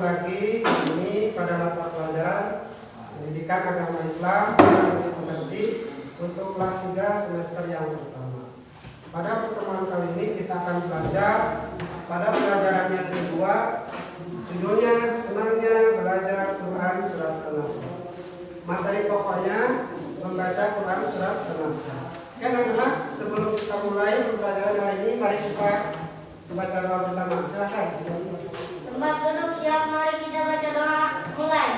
lagi ini pada mata pelajaran Pendidikan Agama Islam untuk kelas 3 semester yang pertama. Pada pertemuan kali ini kita akan belajar pada pelajaran yang kedua, judulnya senangnya belajar Quran surat An-Nasr. Materi pokoknya membaca Quran surat An-Nasr. Oke anak-anak, sebelum kita mulai pembelajaran hari ini, mari kita membaca doa bersama. Silakan. Tempat duduk siap, mari kita baca doa. Mulai.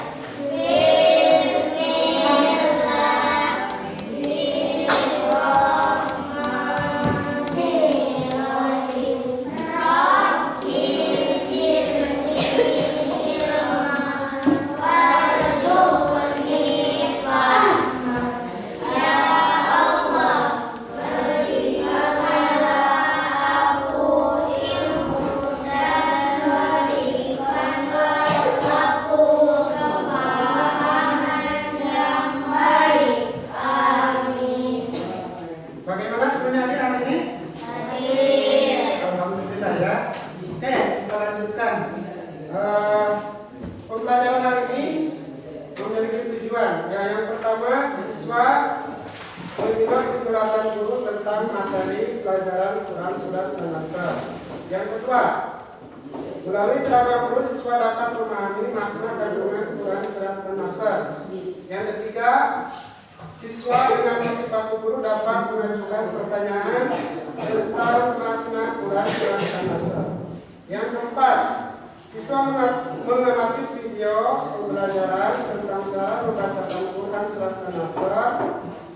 Pembelajaran hari ini memiliki tujuan. Yang pertama, siswa menyimak penjelasan guru tentang materi pelajaran Quran surat An-Nasr. Yang kedua, melalui ceramah guru siswa dapat memahami makna kandungan Quran surat An-Nasr. Yang ketiga, siswa dengan motivasi guru dapat mengajukan pertanyaan tentang makna Quran surat An-Nasr. Yang keempat, siswa mengamati video pembelajaran tentang cara membacakan Quran surat An-Nasr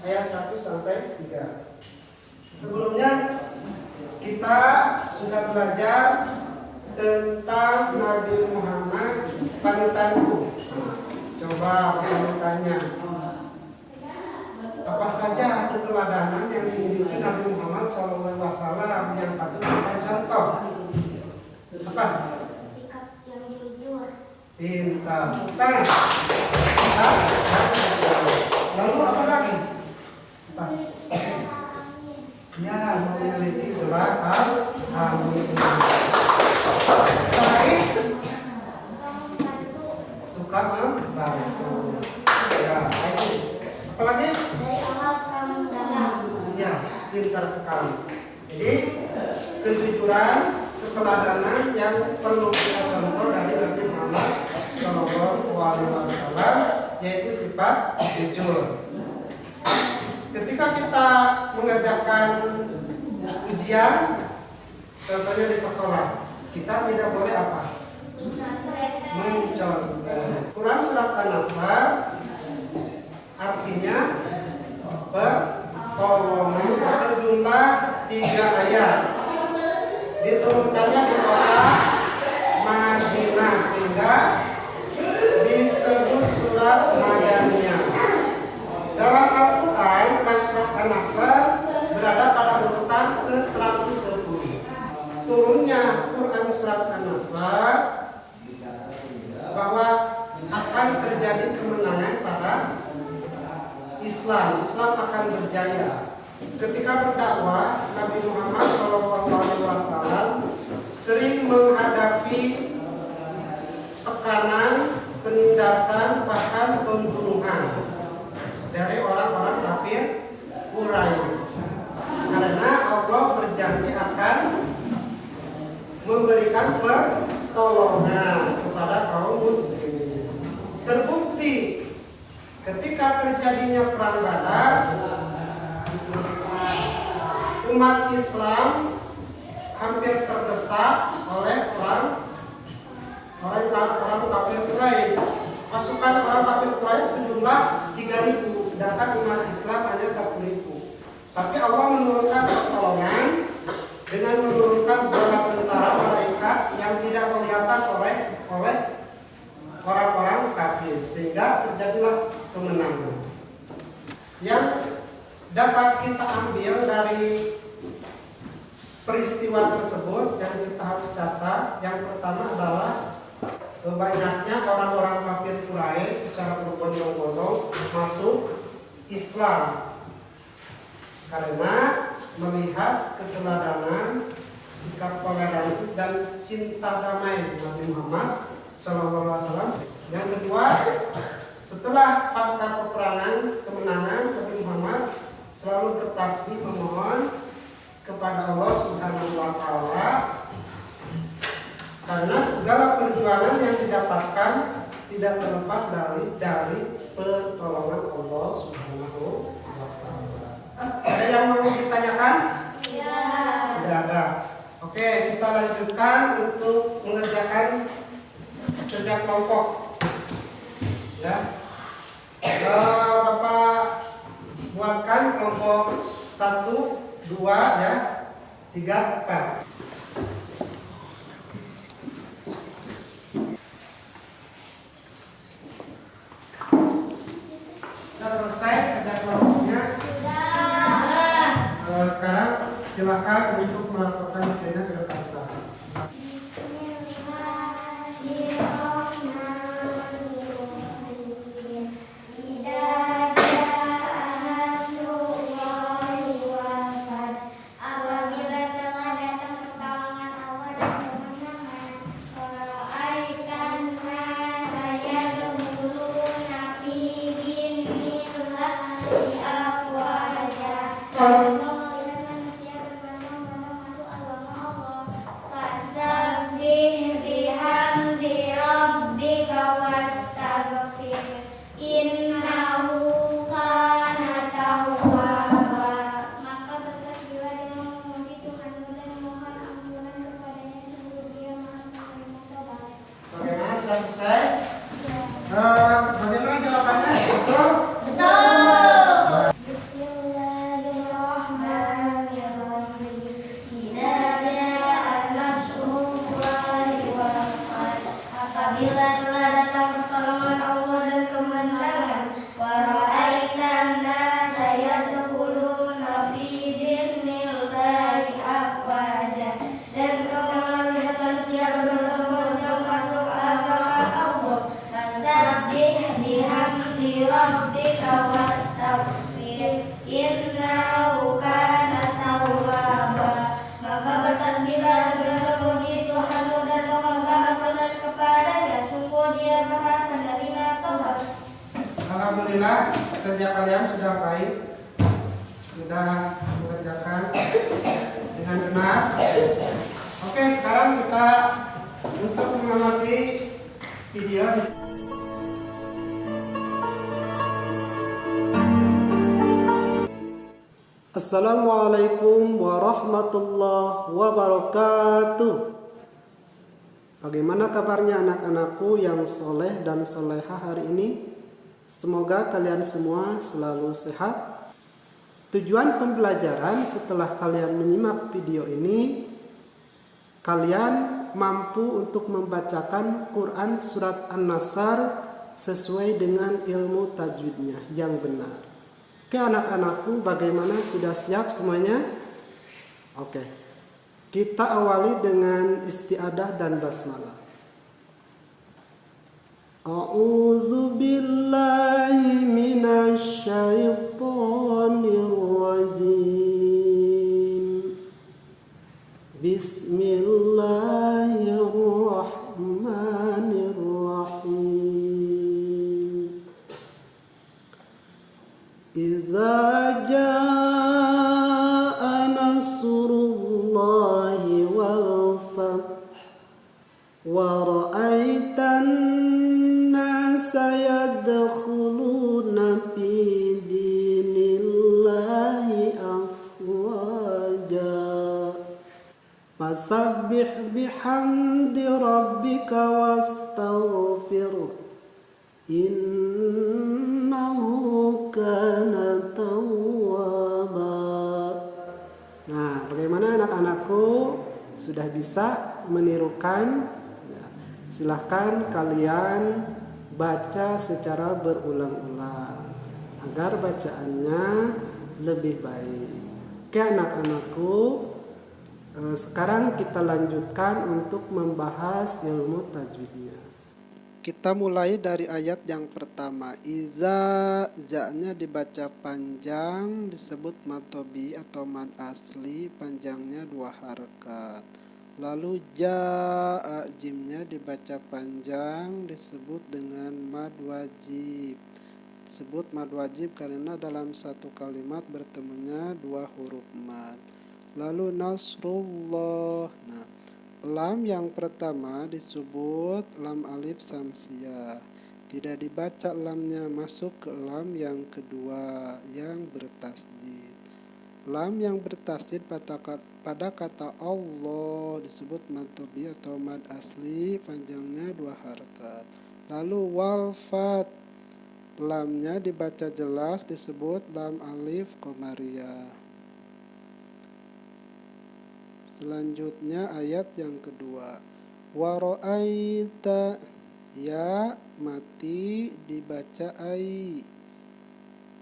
ayat 1 sampai 3. Sebelumnya kita sudah belajar tentang Nabi Muhammad panutanku. Coba panutannya. Apa saja keteladanan yang dimiliki Nabi Muhammad SAW yang patut kita contoh? Apa? Sikap yang jujur. Pintar. Tangan. Lalu apa lagi? Apa? Ya, memiliki gelar al-amin. Suka membantu. Ya, itu. Apa lagi? Dari Allah suka mendagang. Ya, pintar sekali. Jadi kejujuran, keteladanan yang perlu kita contoh dari Nabi Muhammad SAW, yaitu sifat jujur. Ketika kita mengerjakan ujian, contohnya di sekolah, kita tidak boleh apa? Mencontek. Quran surat An-Nasr artinya pertolongan berjumlah 3 ayat. Diturunkannya di kota Madinah sehingga disebut surat Madaniyah. Dalam Al-Quran, surat An-Nasr berada pada urutan ke-110. Turunnya Quran surat An-Nasr bahwa akan terjadi kemenangan pada Islam. Islam akan berjaya. Ketika berdakwah, Nabi Muhammad SAW sering menghadapi tekanan, penindasan, bahkan pembunuhan dari orang-orang kafir Quraisy. Karena Allah berjanji akan memberikan pertolongan kepada kaum muslimin. Terbukti ketika terjadinya perang Badar, umat Islam hampir terdesak oleh orang kafir Quraisy. Pasukan orang kafir Quraisy berjumlah 3.000, sedangkan umat Islam hanya 1.000. Tapi Allah menurunkan pertolongan dengan menurunkan bala tentara malaikat yang tidak kelihatan oleh orang-orang kafir, sehingga terjadilah kemenangan. Yang dapat kita ambil dari peristiwa tersebut yang kita harus catat, yang pertama adalah banyaknya orang-orang kafir Quraisy secara berbondong-bondong masuk Islam karena melihat keteladanan, sikap toleransi dan cinta damai Nabi Muhammad Shallallahu Alaihi Wasallam. Yang kedua, setelah pasca peperangan kemenangan Nabi Muhammad selalu bertasbih memohon kepada Allah Subhanahu Wa Taala karena segala perjuangan yang didapatkan tidak terlepas dari pertolongan Allah Subhanahu Wa Taala. Ada yang mau ditanyakan? Tidak ada. Oke, kita lanjutkan untuk mengerjakan kerja kelompok. Ya, Bapak buatkan kelompok 1, 2, ya, 3, 4. Sudah selesai kerja kelompoknya. Sekarang silakan untuk melaporkan hasilnya ke depan kita. Bagaimana, sudah selesai? Bagaimana jawabannya? Betul? Apabila telah datang pertolongan Allah dan kemenangan, wa ra'aitan nasa yadkhuluna fi dinillahi afwaja, dan kau melihat manusia berbondong-bondong masuk agama Allah. Fasabbih bihamdi rabbika wastaghfir, innahu kana tawwaba. Maka bertasbihlah dengan memuji Tuhanmu dan memohon ampunan kepadanya, sungguh Dia Maha Penerima Taubat. Alhamdulillah, kerja kalian sudah baik, sudah mengerjakan dengan benar. Oke, sekarang kita untuk mengamati video. Assalamualaikum warahmatullahi wabarakatuh. Bagaimana kabarnya anak-anakku yang soleh dan soleha hari ini? Semoga kalian semua selalu sehat. Tujuan pembelajaran setelah kalian menyimak video ini, kalian mampu untuk membacakan Quran surat An-Nasr sesuai dengan ilmu tajwidnya yang benar. Oke anak-anakku, bagaimana, sudah siap semuanya? Oke, kita awali dengan isti'adah dan basmalah. A'udzu billahi minasy syaithanir rajim. Bismillahirrahmanirrahim. Idza jaa nasrullahi wal fath wa ra'aitan nasa yadkhuluna fi dinillahi afwaja. Fasabbih bihamdi rabbika wastaghfir, innahu kana tawwaba. Nah, bagaimana anak-anakku? Sudah bisa menirukan? Ya, silahkan kalian baca secara berulang-ulang agar bacaannya lebih baik. Oke anak-anakku, sekarang kita lanjutkan untuk membahas ilmu tajwidnya. Kita mulai dari ayat yang pertama. Iza, za-nya dibaca panjang, disebut mad tobi atau mad asli, panjangnya 2 harakat. Lalu jaa, jimnya dibaca panjang, disebut dengan mad wajib. Disebut mad wajib karena dalam satu kalimat bertemunya dua huruf mad. Lalu nasrullah. Nah, lam yang pertama disebut lam alif samsiah. Tidak dibaca lamnya, masuk ke lam yang kedua yang bertasdid. Lam yang bertasdid pada kata Allah disebut mad tobi atau mad asli, panjangnya 2 harakat. Lalu walfat, lamnya dibaca jelas, disebut lam alif komariah. Selanjutnya ayat yang kedua. Waro'aita, ya mati dibaca ai,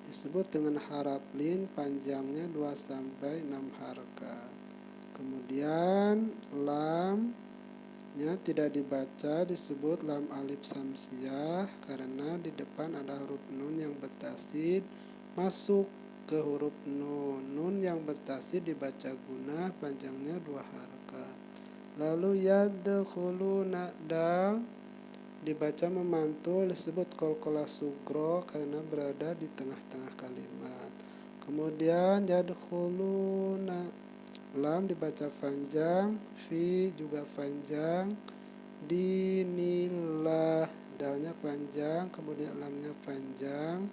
disebut dengan harap lin, panjangnya 2 sampai 6 harakat. Kemudian lamnya tidak dibaca, disebut lam alif samsiah karena di depan ada huruf nun yang bertasid masuk ke huruf nun. Nun yang bertasid dibaca guna, panjangnya 2 harakat. Lalu yadkhuluna, dal dibaca memantul, disebut qalqalah sugro karena berada di tengah-tengah kalimat. Kemudian yadkhuluna, lam dibaca panjang, fi juga panjang, dinillah, dalnya panjang, kemudian lamnya panjang,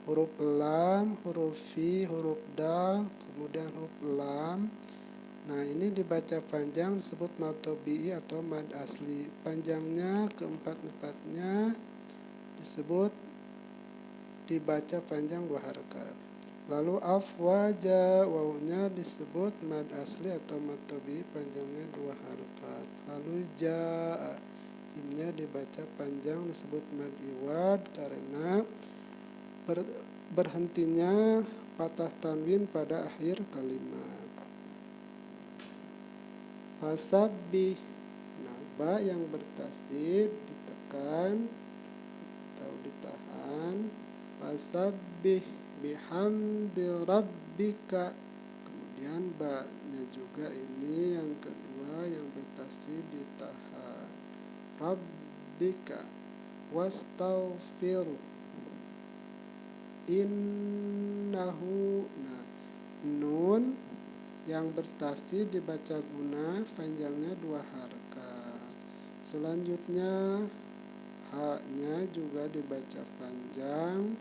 huruf lam, huruf fi, huruf dal, kemudian huruf lam. Nah, ini dibaca panjang, disebut mad tobi'i atau mad asli. Panjangnya keempat-empatnya disebut dibaca panjang 2 harakat. Lalu afwaja, wawunya disebut mad asli atau mad tobi'i, panjangnya 2 harakat. Lalu ja'a, jimnya dibaca panjang, disebut mad iwad karena berhentinya patah tanwin pada akhir kalimat. Fasabbih, nah ba yang bertasdid ditekan atau ditahan. Fasabbih bihamdi rabbika, kemudian ba-nya juga ini yang kedua yang bertasdid ditahan. Rabbika wastaghfir innahu, nah nun yang bertasdid dibaca guna, panjangnya 2 harakat. Selanjutnya ha-nya juga dibaca panjang,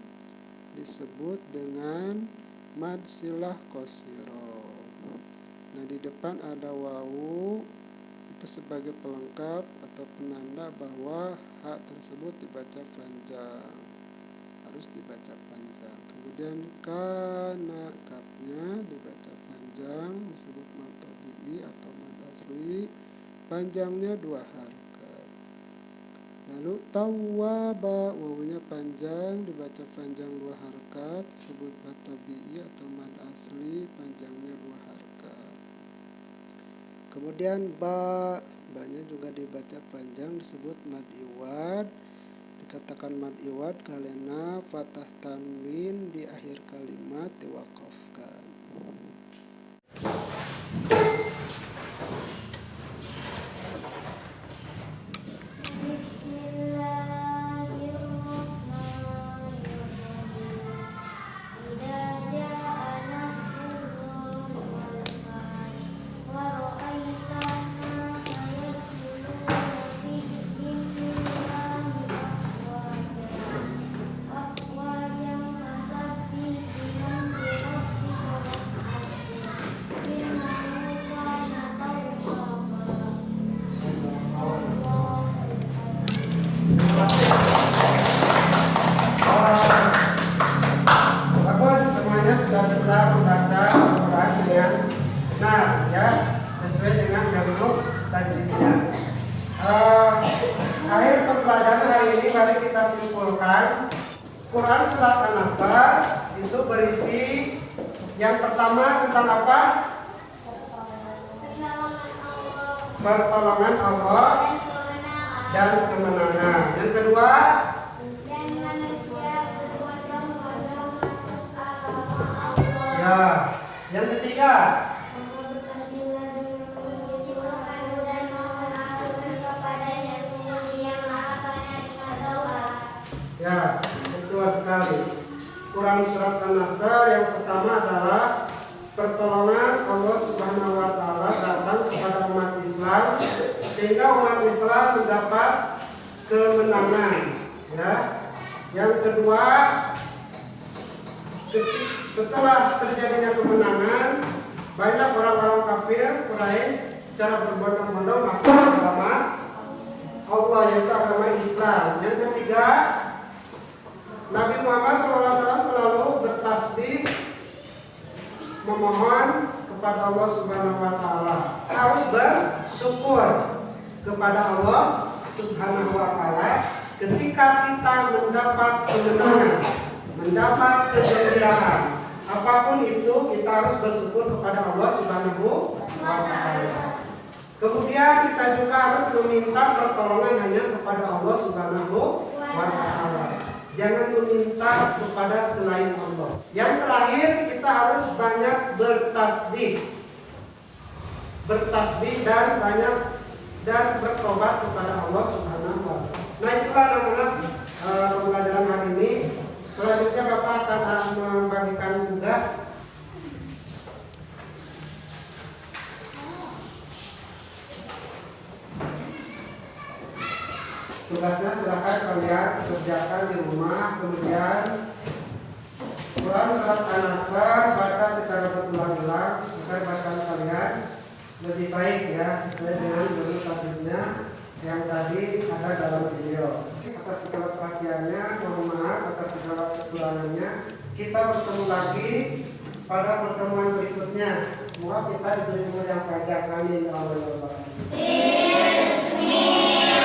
disebut dengan mad silah qasiro. Nah, di depan ada wawu, itu sebagai pelengkap atau penanda bahwa ha tersebut dibaca panjang, harus dibaca panjang. Kemudian kana, kapnya dibaca panjang, disebut mad tobi'i atau mad asli, panjangnya 2 harakat. Lalu tawwaba, wawunya panjang, dibaca panjang 2 harakat, disebut mad tobi'i atau mad asli, panjangnya 2 harakat. Kemudian ba-nya juga dibaca panjang, disebut mad iwad. Dikatakan mad iwad karena fathah tanwin di akhir kalimat diwaqafkan. Bagus, semuanya sudah bisa membaca Al-Quran dengan benar, ya, sesuai dengan huruf tajwidnya. Akhir pembelajaran hari ini mari kita simpulkan. Quran surat An-Nasr itu berisi yang pertama tentang apa? Pertolongan Allah dan kemenangan. Yang kedua, ya. Yang ketiga, Ya, betul sekali. Quran surat An-Nasr yang pertama adalah pertolongan Allah Subhanahu wa taala datang kepada umat Islam sehingga umat Islam mendapat kemenangan, ya. Yang kedua, setelah terjadinya kemenangan, banyak orang-orang kafir Quraisy secara berbondong-bondong masuk ke agama Allah, yaitu agama Islam. Yang ketiga, Nabi Muhammad SAW selalu bertasbih memohon kepada Allah Subhanahu wa taala. Harus bersyukur kepada Allah Subhanahu wa taala ketika kita mendapat kemenangan, mendapat kegembiraan. Apapun itu kita harus bersyukur kepada Allah Subhanahu wa taala. Kemudian kita juga harus meminta pertolongan hanya kepada Allah Subhanahu wa taala. Jangan meminta kepada selain Allah. Yang terakhir, kita harus banyak bertasbih dan bertobat kepada Allah Subhanahu wa taala. Nah, itulah anak-anak pembelajaran hari ini. Selanjutnya Bapak akan membagikan tugas. Tugasnya silakan kalian kerjakan di rumah. Kemudian Quran surat An-Nasr baca secara berulang-ulang agar bacaan kalian lebih baik, ya, sesuai dengan judul tajwidnya yang tadi ada dalam video. Atas segala perhatiannya, mohon maaf atas segala kekurangannya. Kita bertemu lagi pada pertemuan berikutnya. Semoga kita diberi umur yang panjang. Amin. Bismillah.